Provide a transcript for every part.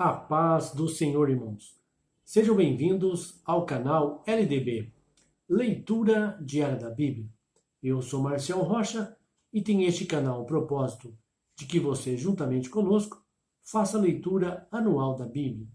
A paz do Senhor, irmãos. Sejam bem-vindos ao canal LDB, Leitura Diária da Bíblia. Eu sou Marcial Rocha e tenho este canal o propósito de que você, juntamente conosco, faça a leitura anual da Bíblia.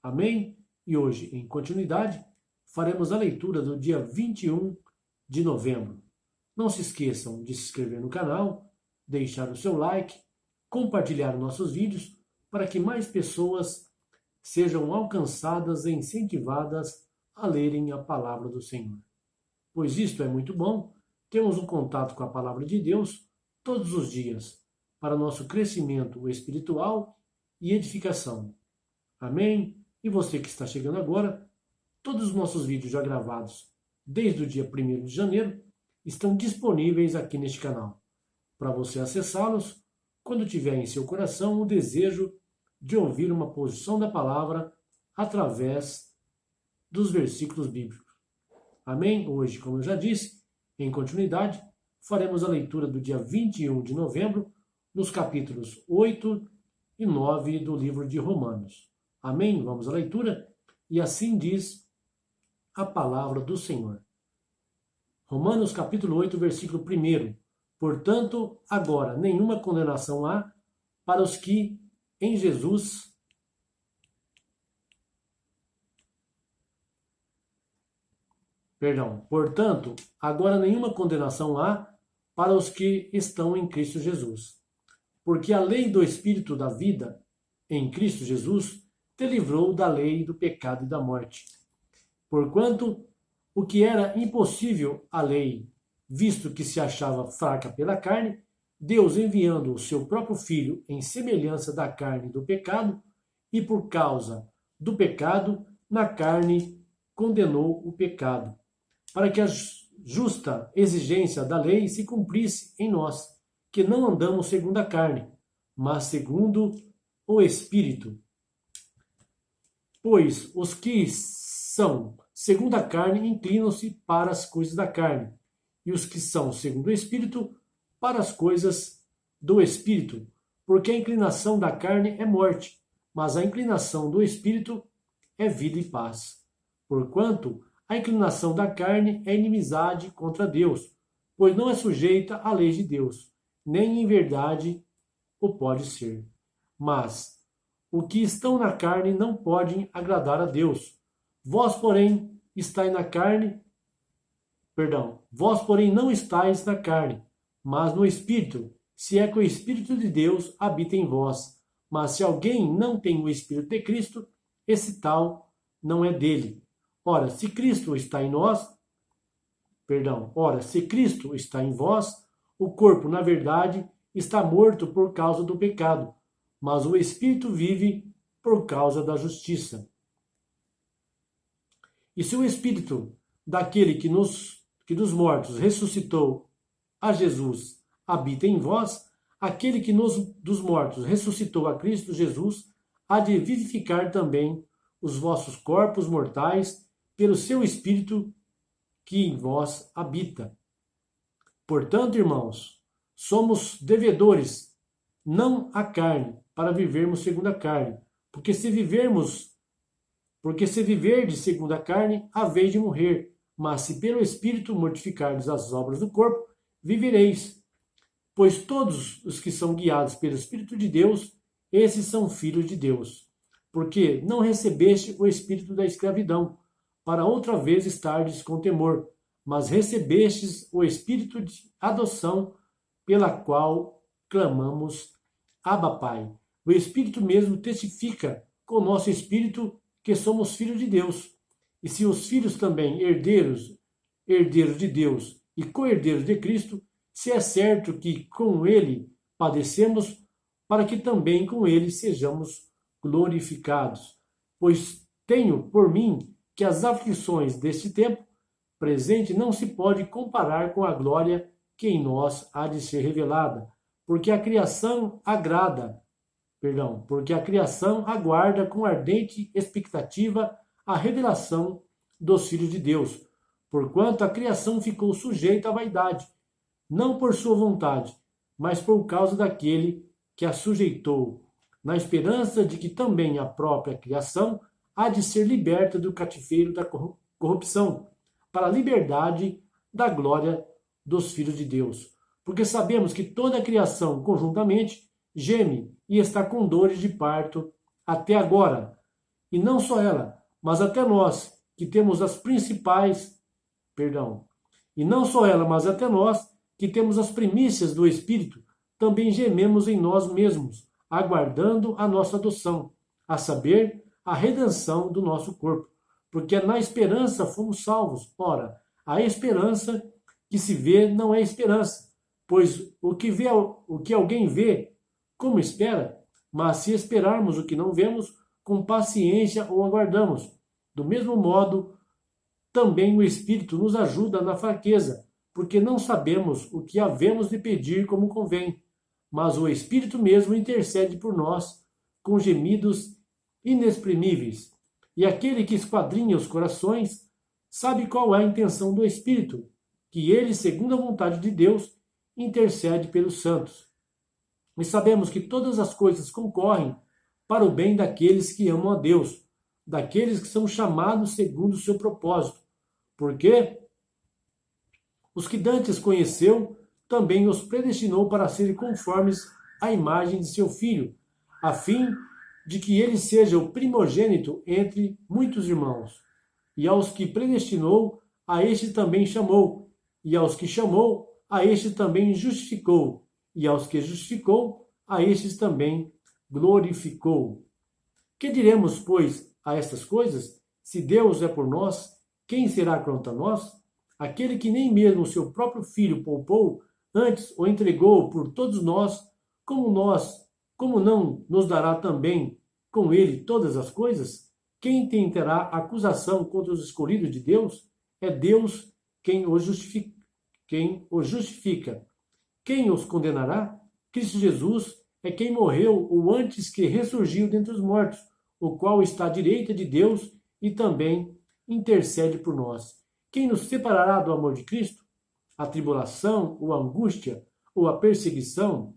Amém? E hoje, em continuidade, faremos a leitura do dia 21 de novembro. Não se esqueçam de se inscrever no canal, deixar o seu like, compartilhar nossos vídeos, para que mais pessoas sejam alcançadas e incentivadas a lerem a palavra do Senhor. Pois isto é muito bom, temos um contato com a palavra de Deus todos os dias, para nosso crescimento espiritual e edificação. Amém? E você que está chegando agora, todos os nossos vídeos já gravados desde o dia 1º de janeiro estão disponíveis aqui neste canal, para você acessá-los quando tiver em seu coração o desejo de ouvir uma posição da palavra através dos versículos bíblicos. Amém? Hoje, como eu já disse, em continuidade, faremos a leitura do dia 21 de novembro, nos capítulos 8 e 9 do livro de Romanos. Amém? Vamos à leitura? E assim diz a palavra do Senhor. Romanos capítulo 8, versículo 1. Portanto, agora nenhuma condenação há para os que em Jesus Portanto, agora nenhuma condenação há para os que estão em Cristo Jesus. Porque a lei do Espírito da vida em Cristo Jesus te livrou da lei do pecado e da morte. Porquanto o que era impossível à lei, visto que se achava fraca pela carne, Deus enviando o seu próprio Filho em semelhança da carne do pecado, e por causa do pecado, na carne condenou o pecado, para que a justa exigência da lei se cumprisse em nós, que não andamos segundo a carne, mas segundo o Espírito. Pois os que são segundo a carne inclinam-se para as coisas da carne, e os que são segundo o Espírito para as coisas do Espírito, porque a inclinação da carne é morte, mas a inclinação do Espírito é vida e paz. Porquanto a inclinação da carne é inimizade contra Deus, pois não é sujeita à lei de Deus, nem em verdade o pode ser. Mas o que estão na carne não podem agradar a Deus. Vós, porém, vós, porém, não estáis na carne, mas no Espírito, se é que o Espírito de Deus habita em vós. Mas se alguém não tem o Espírito de Cristo, esse tal não é dele. Ora, se Cristo está em vós, o corpo, na verdade, está morto por causa do pecado, mas o Espírito vive por causa da justiça. E se o Espírito daquele que dos mortos ressuscitou a Jesus habita em vós, aquele que dos mortos ressuscitou a Cristo Jesus há de vivificar também os vossos corpos mortais pelo seu Espírito que em vós habita. Portanto, irmãos, somos devedores, não à carne, para vivermos segundo a carne, porque se viverdes segundo a carne, haveis de morrer, mas se pelo Espírito mortificardes as obras do corpo, vivereis. Pois todos os que são guiados pelo Espírito de Deus, esses são filhos de Deus. Porque não recebeste o espírito da escravidão, para outra vez estardes com temor, mas recebestes o espírito de adoção, pela qual clamamos, Abba, Pai. O Espírito mesmo testifica com o nosso espírito que somos filhos de Deus. E se os filhos também herdeiros de Deus e co-herdeiros de Cristo, se é certo que com ele padecemos, para que também com ele sejamos glorificados. Pois tenho por mim que as aflições deste tempo presente não se pode comparar com a glória que em nós há de ser revelada, porque a criação aguarda com ardente expectativa a revelação dos filhos de Deus, porquanto a criação ficou sujeita à vaidade, não por sua vontade, mas por causa daquele que a sujeitou, na esperança de que também a própria criação há de ser liberta do cativeiro da corrupção, para a liberdade da glória dos filhos de Deus. Porque sabemos que toda a criação conjuntamente geme e está com dores de parto até agora. E não só ela, mas até nós, que temos as principais, e não só ela, mas até nós, que temos as primícias do Espírito, também gememos em nós mesmos, aguardando a nossa adoção, a saber, a redenção do nosso corpo. Porque na esperança fomos salvos. Ora, a esperança que se vê não é esperança, pois o que alguém vê, como espera? Mas se esperarmos o que não vemos, com paciência o aguardamos. Do mesmo modo, também o Espírito nos ajuda na fraqueza, porque não sabemos o que havemos de pedir como convém, mas o Espírito mesmo intercede por nós com gemidos inexprimíveis. E aquele que esquadrinha os corações sabe qual é a intenção do Espírito, que ele, segundo a vontade de Deus, intercede pelos santos. E sabemos que todas as coisas concorrem para o bem daqueles que amam a Deus, daqueles que são chamados segundo o seu propósito. Porque os que dantes conheceu, também os predestinou para serem conformes à imagem de seu Filho, a fim de que ele seja o primogênito entre muitos irmãos. E aos que predestinou, a este também chamou. E aos que chamou, a este também justificou. E aos que justificou, a estes também glorificou. Que diremos, pois, a estas coisas? Se Deus é por nós, quem será contra nós? Aquele que nem mesmo o seu próprio Filho poupou, antes o entregou por todos nós, como não nos dará também com ele todas as coisas? Quem tentará acusação contra os escolhidos de Deus? É Deus quem os justifica. Quem os condenará? Cristo Jesus é quem morreu ou antes que ressurgiu dentre os mortos, o qual está à direita de Deus e também intercede por nós. Quem nos separará do amor de Cristo? A tribulação, ou a angústia, ou a perseguição,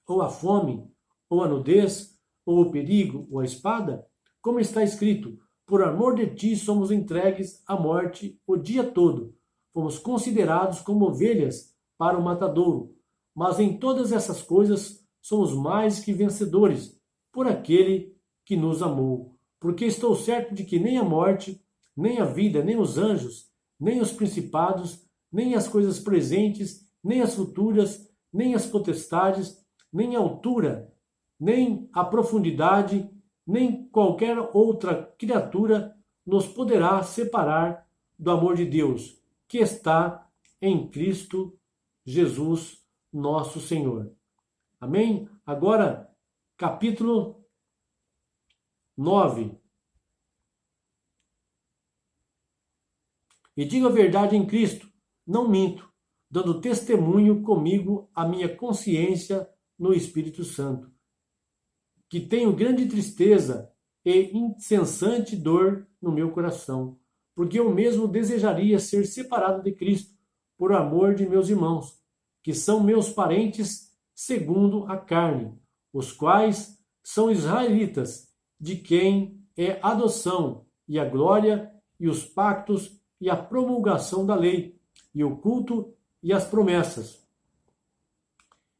ou a fome, ou a nudez, ou o perigo, ou a espada? Como está escrito, por amor de ti somos entregues à morte o dia todo. Fomos considerados como ovelhas para o matadouro. Mas em todas essas coisas somos mais que vencedores, por aquele que nos amou. Porque estou certo de que nem a morte, nem a vida, nem os anjos, nem os principados, nem as coisas presentes, nem as futuras, nem as potestades, nem a altura, nem a profundidade, nem qualquer outra criatura nos poderá separar do amor de Deus, que está em Cristo Jesus, nosso Senhor. Amém? Agora, capítulo 9. E digo a verdade em Cristo, não minto, dando testemunho comigo a minha consciência no Espírito Santo, que tenho grande tristeza e incessante dor no meu coração, porque eu mesmo desejaria ser separado de Cristo, por amor de meus irmãos, que são meus parentes segundo a carne, os quais são israelitas, de quem é a adoção e a glória e os pactos e a promulgação da lei, e o culto e as promessas,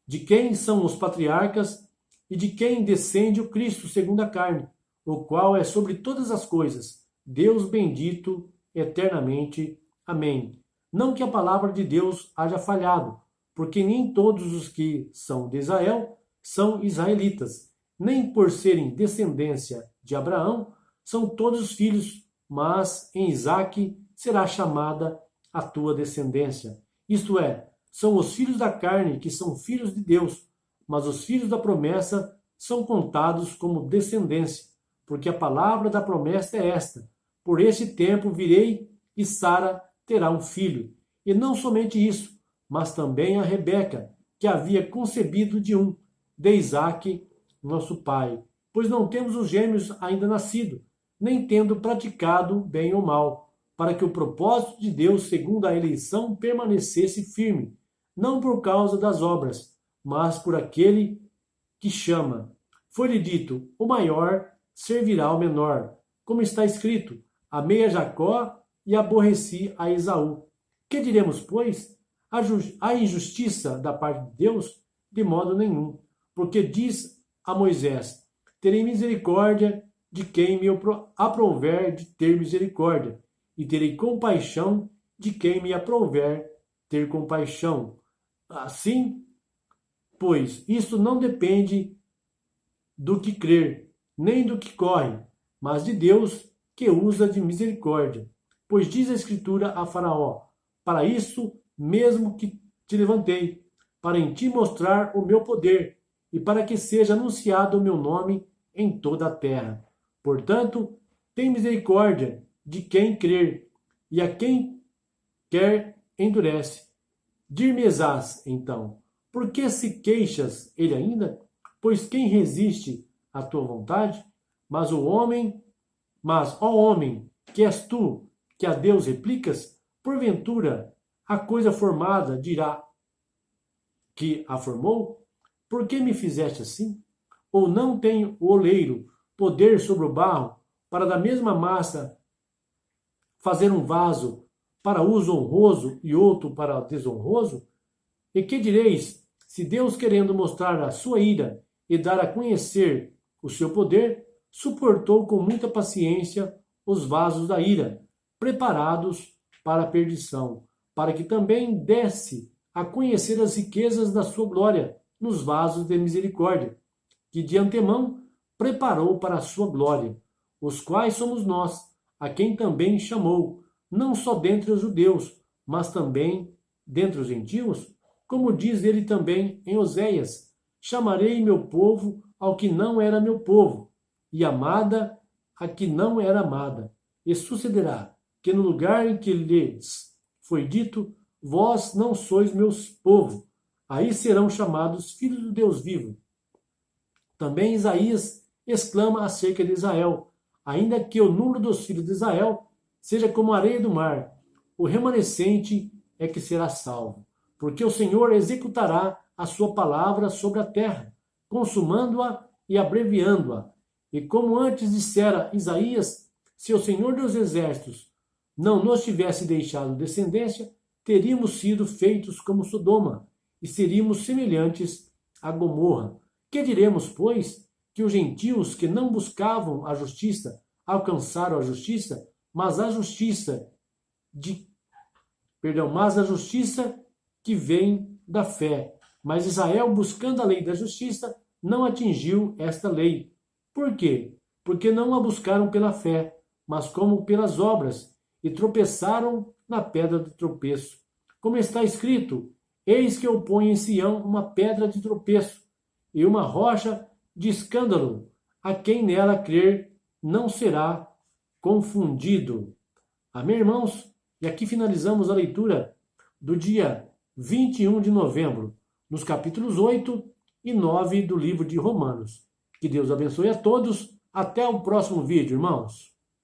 de quem são os patriarcas e de quem descende o Cristo segundo a carne, o qual é sobre todas as coisas, Deus bendito eternamente. Amém. Não que a palavra de Deus haja falhado, porque nem todos os que são de Israel são israelitas, nem por serem descendência de Abraão são todos filhos, mas em Isaque será chamada a tua descendência. Isto é, são os filhos da carne que são filhos de Deus, mas os filhos da promessa são contados como descendência, porque a palavra da promessa é esta: por este tempo virei e Sara terá um filho. E não somente isso, mas também a Rebeca, que havia concebido de Isaque, nosso pai, pois não temos os gêmeos ainda nascido, nem tendo praticado bem ou mal, para que o propósito de Deus, segundo a eleição, permanecesse firme, não por causa das obras, mas por aquele que chama. foi-lhe dito: o maior servirá ao menor. Como está escrito: amei a Jacó e aborreci a Esaú. Que diremos, pois? A injustiça da parte de Deus? De modo nenhum. Porque diz a Moisés: terei misericórdia de quem me aprouver de ter misericórdia, e terei compaixão de quem me aprouver ter compaixão. Assim, pois, isso não depende do que crer, nem do que corre, mas de Deus, que usa de misericórdia. Pois diz a Escritura a Faraó: para isso mesmo que te levantei, para em ti mostrar o meu poder, e para que seja anunciado o meu nome em toda a terra. Portanto, tem misericórdia de quem crer, e a quem quer endurece. Dir-me-ás, então, por que se queixas ele ainda? Pois quem resiste à tua vontade? Mas, ó homem, que és tu, que a Deus replicas? Porventura, a coisa formada dirá que a formou? Por que me fizeste assim? Ou não tem o oleiro poder sobre o barro, para da mesma massa fazer um vaso para uso honroso e outro para desonroso? E que direis, se Deus, querendo mostrar a sua ira e dar a conhecer o seu poder, suportou com muita paciência os vasos da ira, preparados para a perdição, para que também desse a conhecer as riquezas da sua glória nos vasos de misericórdia, que de antemão preparou para a sua glória, os quais somos nós, a quem também chamou, não só dentre os judeus, mas também dentre os gentios, como diz ele também em Oséias: chamarei meu povo ao que não era meu povo, e amada a que não era amada. E sucederá que no lugar em que lhes foi dito: vós não sois meus povo, aí serão chamados filhos do Deus vivo. Também Isaías exclama acerca de Israel: ainda que o número dos filhos de Israel seja como a areia do mar, o remanescente é que será salvo. Porque o Senhor executará a sua palavra sobre a terra, consumando-a e abreviando-a. E como antes dissera Isaías: se o Senhor dos exércitos não nos tivesse deixado descendência, teríamos sido feitos como Sodoma, e seríamos semelhantes a Gomorra. Que diremos, pois? Que os gentios que não buscavam a justiça alcançaram a justiça, mas a justiça que vem da fé. Mas Israel, buscando a lei da justiça, não atingiu esta lei. Por quê? Porque não a buscaram pela fé, mas como pelas obras, e tropeçaram na pedra de tropeço. Como está escrito: eis que eu ponho em Sião uma pedra de tropeço e uma rocha de escândalo. A quem nela crer não será confundido. Amém, irmãos? E aqui finalizamos a leitura do dia 21 de novembro, nos capítulos 8 e 9 do livro de Romanos. Que Deus abençoe a todos. Até o próximo vídeo, irmãos.